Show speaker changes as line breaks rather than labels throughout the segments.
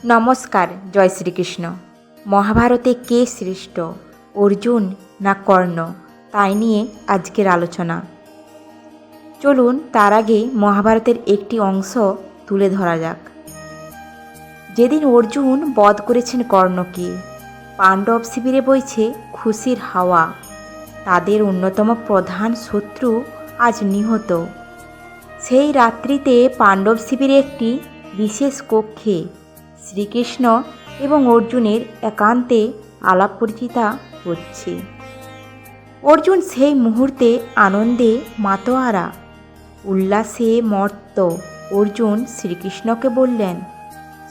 নমস্কার। জয় শ্রীকৃষ্ণ। মহাভারতে কে শ্রেষ্ঠ, অর্জুন না কর্ণ, তাই নিয়ে আজকের আলোচনা। চলুন তার আগে মহাভারতের একটি অংশ তুলে ধরা যাক। যেদিন অর্জুন বধ করেছেন কর্ণকে, পাণ্ডব শিবিরে বইছে খুশির হাওয়া। তাদের অন্যতম প্রধান শত্রু আজ নিহত। সেই রাত্রিতে পাণ্ডব শিবিরে একটি বিশেষ কক্ষে শ্রীকৃষ্ণ এবং অর্জুনের একান্তে আলাপ পরিচিতা হচ্ছে। অর্জুন সেই মুহূর্তে আনন্দে মাতোয়ারা, উল্লাসে মত্ত। অর্জুন শ্রীকৃষ্ণকে বললেন,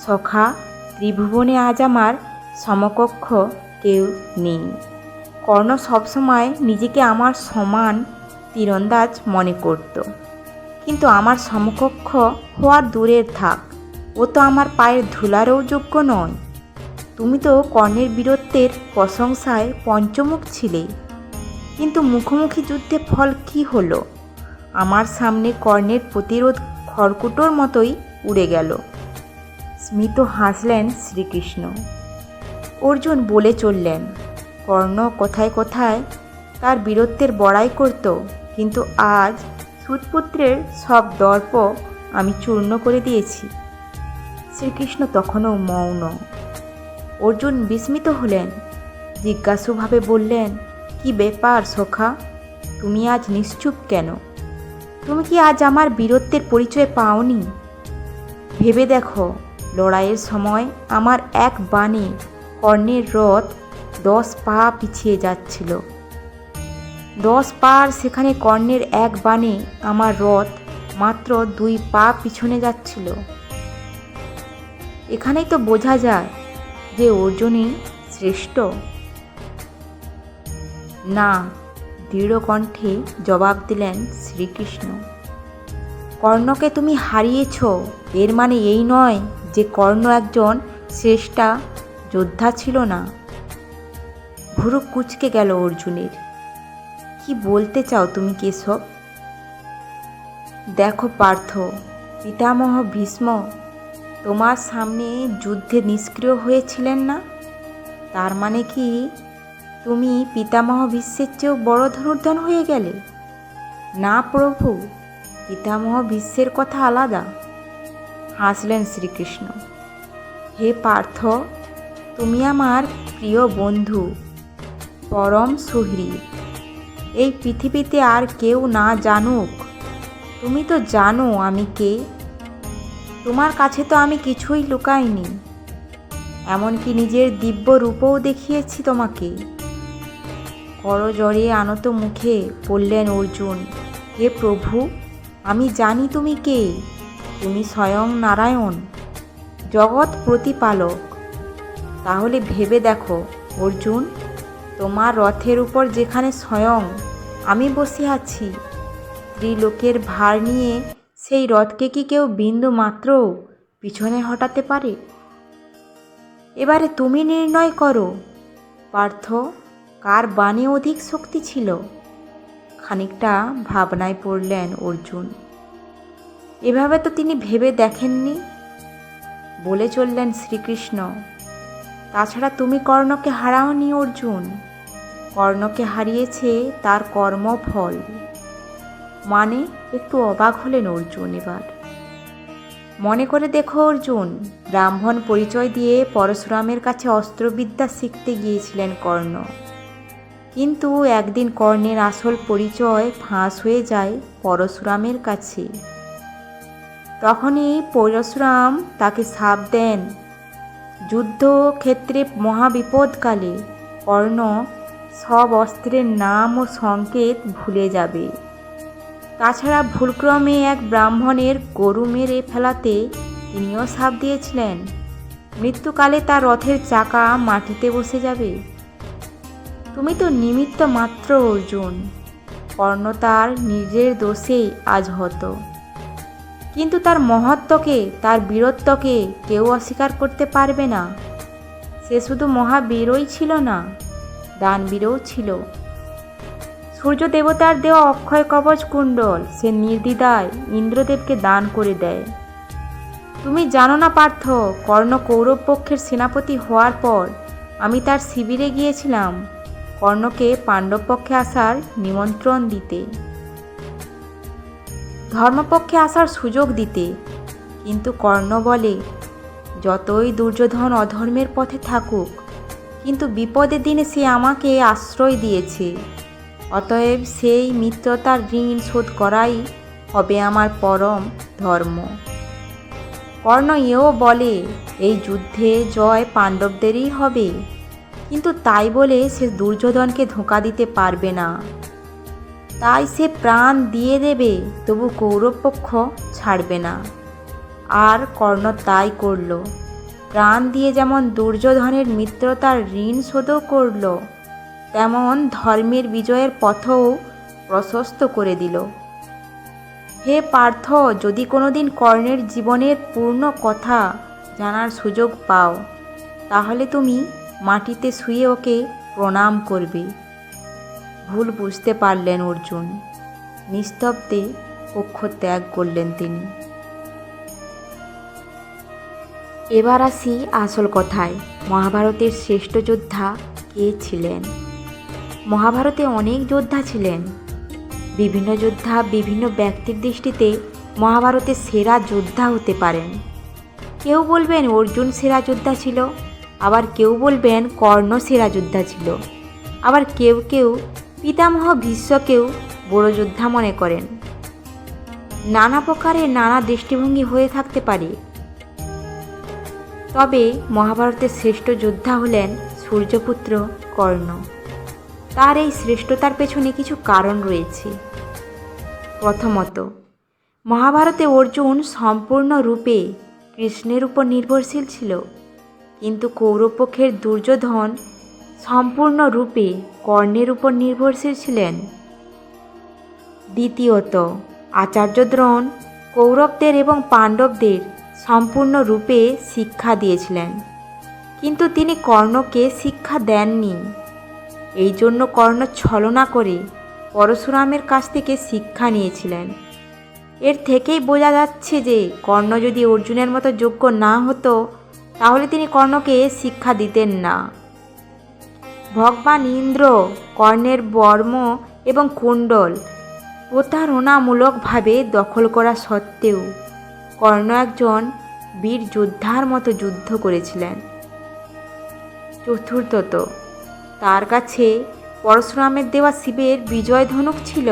সখা, ত্রিভুবনে আজ আমার সমকক্ষ কেউ নেই। কর্ণ সবসময় নিজেকে আমার সমান তীরন্দাজ মনে করত, কিন্তু আমার সমকক্ষ হওয়ার দূরের থাক, ও তো আমার পায়ের ধুলারও যোগ্য নয়। তুমি তো কর্ণের বীরত্বের প্রশংসায় পঞ্চমুখ ছিলে, কিন্তু মুখোমুখি যুদ্ধে ফল কি হলো? আমার সামনে কর্ণের প্রতিরোধ খড়কুটোর মতোই উড়ে গেল। স্মিত হাসলেন শ্রীকৃষ্ণ। অর্জুন বলে চললেন, কর্ণ কোথায় কোথায় তার বীরত্বের বড়াই করত, কিন্তু আজ সুতপুত্রের সব দর্প আমি চূর্ণ করে দিয়েছি। শ্রীকৃষ্ণ তখনও মৌন। অর্জুন বিস্মিত হলেন, জিজ্ঞাসুভাবে বললেন, কি ব্যাপার সখা, তুমি আজ নিশ্চুপ কেন? তুমি কি আজ আমার বীরত্বের পরিচয় পাওনি? ভেবে দেখো, লড়াইয়ের সময় আমার এক বাণে কর্ণের রথ 10 পা পিছিয়ে যাচ্ছিল। 10 পা, আর সেখানে কর্ণের এক বাণে আমার রথ মাত্র 2 পা পিছনে যাচ্ছিল। এখানেই তো বোঝা যায় যে অর্জুনই শ্রেষ্ঠ। না, দৃঢ় কণ্ঠে জবাব দিলেন শ্রীকৃষ্ণ। কর্ণকে তুমি হারিয়েছ, এর মানে এই নয় যে কর্ণ একজন শ্রেষ্ঠা যোদ্ধা ছিল না। ভুরু কুঁচকে গেল অর্জুনের। কি বলতে চাও তুমি কেশব? দেখো পার্থ, পিতামহ ভীষ্ম তোমার সামনে যুদ্ধে নিষ্ক্রিয় হয়েছিলেন না? তার মানে কি তুমি পিতামহ ভীষ্মের চেয়েও বড় ধনুর্ধর হয়ে গেলে? না প্রভু, পিতামহ ভীষ্মের কথা আলাদা। হাসলেন শ্রীকৃষ্ণ। হে পার্থ, তুমি আমার প্রিয় বন্ধু, পরম সুহৃদ। এই পৃথিবীতে আর কেউ না জানুক, তুমি তো জানো আমি কে। তোমার কাছে তো আমি কিছুই লুকাইনি, এমনকি নিজের দিব্য রূপও দেখিয়েছি তোমাকে। করজোড়ে আনত মুখে বললেন অর্জুন, হে প্রভু, আমি জানি তুমি কে। তুমি স্বয়ং নারায়ণ, জগৎ প্রতিপালক। তাহলে ভেবে দেখো অর্জুন, তোমার রথের উপর যেখানে স্বয়ং আমি বসে আছি, ত্রিলোকের ভার নিয়ে সেই রথকে কি কেউ বিন্দু মাত্র পিছনে হটাতে পারে? এবারে তুমি নির্ণয় করো পার্থ, কার বাণে অধিক শক্তি ছিল? খানিকটা ভাবনায় পড়লেন অর্জুন। এভাবে তো তিনি ভেবে দেখেননি। বলে চললেন শ্রীকৃষ্ণ, তাছাড়া তুমি কর্ণকে হারাওনি অর্জুন, কর্ণকে হারিয়েছে তার কর্মফল। মানে? একটু অবাক হলেন অর্জুন। এবার মনে করে দেখো অর্জুন, ব্রাহ্মণ পরিচয় দিয়ে পরশুরামের কাছে অস্ত্রবিদ্যা শিখতে গিয়েছিলেন কর্ণ, কিন্তু একদিন কর্ণের আসল পরিচয় ফাঁস হয়ে যায় পরশুরামের কাছে। তখনই পরশুরাম তাকে শাপ দেন, যুদ্ধক্ষেত্রে মহাবিপদকালে কর্ণ সব অস্ত্রের নাম ও সংকেত ভুলে যাবে। তাছাড়া ভুলক্রমে এক ব্রাহ্মণের গরু মেরে ফেলাতে তিনিও শাপ দিয়েছিলেন, মৃত্যুকালে তার রথের চাকা মাটিতে বসে যাবে। তুমি তো নিমিত্ত মাত্র অর্জুন, কর্ণ তার নিজের দোষেই আজ হতো, কিন্তু তার মহত্বকে, তার বীরত্বকে কেউ অস্বীকার করতে পারবে না। সে শুধু মহাবীরই ছিল না, দানবীরও ছিল। সূর্য দেবতার দেওয়া অক্ষয় কবচ কুণ্ডল সে নির্দ্বিধায় ইন্দ্রদেবকে দান করে দেয়। তুমি জানো না পার্থ, কর্ণ কৌরব পক্ষের সেনাপতি হওয়ার পর আমি তার শিবিরে গিয়েছিলাম কর্ণকে পাণ্ডব পক্ষে আসার নিমন্ত্রণ দিতে, ধর্মপক্ষে আসার সুযোগ দিতে। কিন্তু কর্ণ বলে, যতই দুর্যোধন অধর্মের পথে থাকুক, কিন্তু বিপদের দিনে সে আমাকে আশ্রয় দিয়েছে, অতএব সেই মিত্রতার ঋণ শোধ করাই হবে আমার পরম ধর্ম। কর্ণ এও বলে, এই যুদ্ধে জয় পাণ্ডবদেরই হবে, কিন্তু তাই বলে সে দুর্যোধনকে ধোঁকা দিতে পারবে না। তাই সে প্রাণ দিয়ে দেবে, তবু কৌরবপক্ষ ছাড়বে না। আর কর্ণ তাই করল। প্রাণ দিয়ে যেমন দুর্যোধনের মিত্রতার ঋণ শোধও করল, তেমন ধর্মের বিজয়ের পথও প্রশস্ত করে দিল। হে পার্থ, যদি কোনোদিন কর্ণের জীবনের পূর্ণ কথা জানার সুযোগ পাও, তাহলে তুমি মাটিতে শুয়ে ওকে প্রণাম করবে। ভুল বুঝতে পারলেন অর্জুন। নিস্তব্ধে কক্ষ ত্যাগ করলেন তিনি। এবার আসি আসল কথায়। মহাভারতের শ্রেষ্ঠ যোদ্ধা কে ছিলেন? মহাভারতে অনেক যোদ্ধা ছিলেন। বিভিন্ন যোদ্ধা বিভিন্ন ব্যক্তির দৃষ্টিতে মহাভারতের সেরা যোদ্ধা হতে পারেন। কেউ বলবেন অর্জুন সেরা যোদ্ধা ছিল, আবার কেউ বলবেন কর্ণ সেরা যোদ্ধা ছিল, আবার কেউ কেউ পিতামহ ভীষ্মকেও বড় যোদ্ধা মনে করেন। নানা প্রকারে নানা দৃষ্টিভঙ্গি হয়ে থাকতে পারে। তবে মহাভারতের শ্রেষ্ঠ যোদ্ধা হলেন সূর্যপুত্র কর্ণ। তার এই শ্রেষ্ঠতার পেছনে কিছু কারণ রয়েছে। প্রথমত, মহাভারতে অর্জুন সম্পূর্ণরূপে কৃষ্ণের উপর নির্ভরশীল ছিল, কিন্তু কৌরবপক্ষের দুর্যোধন সম্পূর্ণরূপে কর্ণের উপর নির্ভরশীল ছিলেন। দ্বিতীয়ত, আচার্য দ্রোণ কৌরবদের এবং পাণ্ডবদের সম্পূর্ণরূপে শিক্ষা দিয়েছিলেন, কিন্তু তিনি কর্ণকে শিক্ষা দেননি। এই জন্য কর্ণ ছলনা করে পরশুরামের কাছ থেকে শিক্ষা নিয়েছিলেন। এর থেকেই বোঝা যাচ্ছে যে কর্ণ যদি অর্জুনের মতো যোগ্য না হতো, তাহলে তিনি কর্ণকে শিক্ষা দিতেন না। ভগবান ইন্দ্র কর্ণের বর্ম এবং কুণ্ডল প্রতারণামূলকভাবে দখল করা সত্ত্বেও কর্ণ একজন বীর যোদ্ধার মতো যুদ্ধ করেছিলেন। চতুর্থত, তার কাছে পরশুরামের দেওয়া শিবের বিজয় ধনুক ছিল।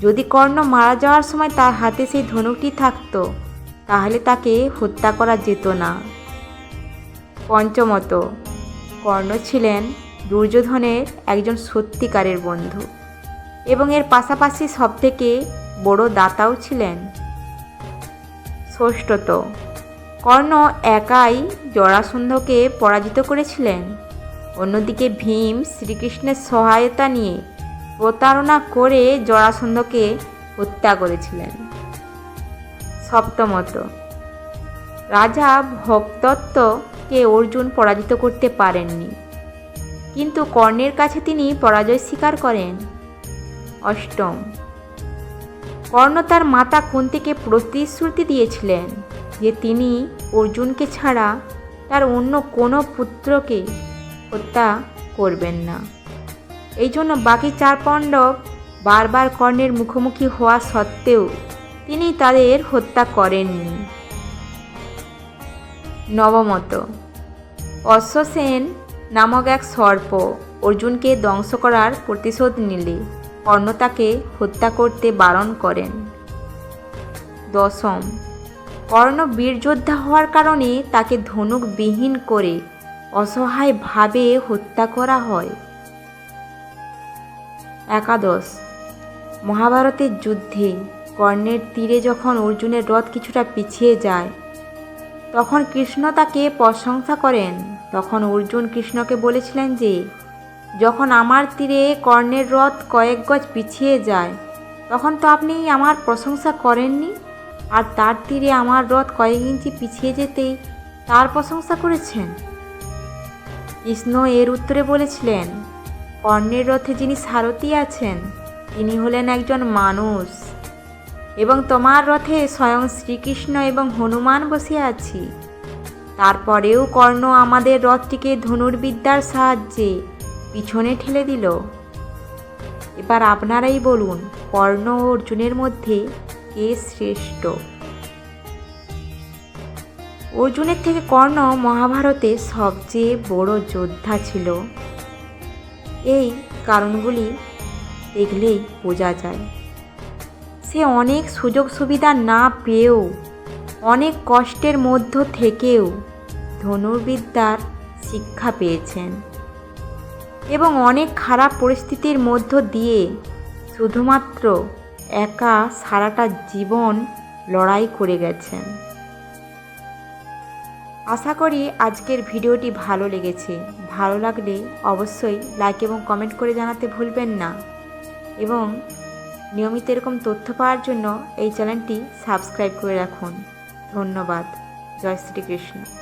যদি কর্ণ মারা যাওয়ার সময় তার হাতে সেই ধনুকটি থাকত, তাহলে তাকে হত্যা করা যেত না। পঞ্চমত, কর্ণ ছিলেন দুর্যোধনের একজন সত্যিকারের বন্ধু এবং এর পাশাপাশি সবথেকে বড় দাতাও ছিলেন। ষষ্ঠত, কর্ণ একাই জরাসন্ধকে পরাজিত করেছিলেন। অন্যদিকে ভীম শ্রীকৃষ্ণের সহায়তা নিয়ে প্রতারণা করে জরাসন্ধকে হত্যা করেছিলেন। সপ্তমত, রাজা ভগদত্তকে অর্জুন পরাজিত করতে পারেননি, কিন্তু কর্ণের কাছে তিনি পরাজয় স্বীকার করেন। অষ্টম, কর্ণ তার মাতা কুন্তিকে প্রতিশ্রুতি দিয়েছিলেন যে তিনি অর্জুনকে ছাড়া তার অন্য কোনো পুত্রকে হত্যা করবেন না। এই জন্য বাকি 4 পাণ্ডব বারবার কর্ণের মুখোমুখি হওয়া সত্ত্বেও তিনি তাদের হত্যা করেননি। নবমত, অশ্বসেন নামক এক সর্প অর্জুনকে ধ্বংস করার প্রতিশোধ নিলে কর্ণ তাকে হত্যা করতে বারণ করেন। দশম, কর্ণ বীরযোদ্ধা হওয়ার কারণে তাকে ধনুকবিহীন করে অসহায়ভাবে হত্যা করা হয়। একাদশ, মহাভারতের যুদ্ধে কর্ণের তীরে যখন অর্জুনের রথ কিছুটা পিছিয়ে যায়, তখন কৃষ্ণ তাকে প্রশংসা করেন। তখন অর্জুন কৃষ্ণকে বলেছিলেন যে, যখন আমার তীরে কর্ণের রথ কয়েক গজ পিছিয়ে যায়, তখন তো আপনি আমার প্রশংসা করেননি, আর তার তীরে আমার রথ কয়েক ইঞ্চি পিছিয়ে যেতেই তার প্রশংসা করেছেন। কৃষ্ণ এর উত্তরে বলেছিলেন, কর্ণের রথে যিনি সারথি আছেন তিনি হলেন একজন মানুষ। এবং তোমার রথে স্বয়ং শ্রীকৃষ্ণ এবং হনুমান বসে আছি। তারপরেও কর্ণ আমাদের রথটিকে ধনুর্বিদ্যার সাহায্যে পিছনে ঠেলে দিল। এবার আপনারাই বলুন, কর্ণ ও অর্জুনের মধ্যে কে শ্রেষ্ঠ? অর্জুনের থেকে কর্ণ মহাভারতে সবচেয়ে বড় যোদ্ধা ছিল। এই কারণগুলি দেখলেই বোঝা যায়। সে অনেক সুযোগ সুবিধা না পেয়েও, অনেক কষ্টের মধ্য থেকেও ধনুর্বিদ্যার শিক্ষা পেয়েছেন এবং অনেক খারাপ পরিস্থিতির মধ্য দিয়ে শুধুমাত্র একা সারাটা জীবন লড়াই করে গেছেন। আশা করি আজকের ভিডিওটি ভালো লেগেছে। ভালো লাগলে অবশ্যই লাইক এবং কমেন্ট করে জানাতে ভুলবেন না এবং নিয়মিত এরকম তথ্য পাওয়ার জন্য এই চ্যানেলটি সাবস্ক্রাইব করে রাখুন। ধন্যবাদ। জয় শ্রীকৃষ্ণ।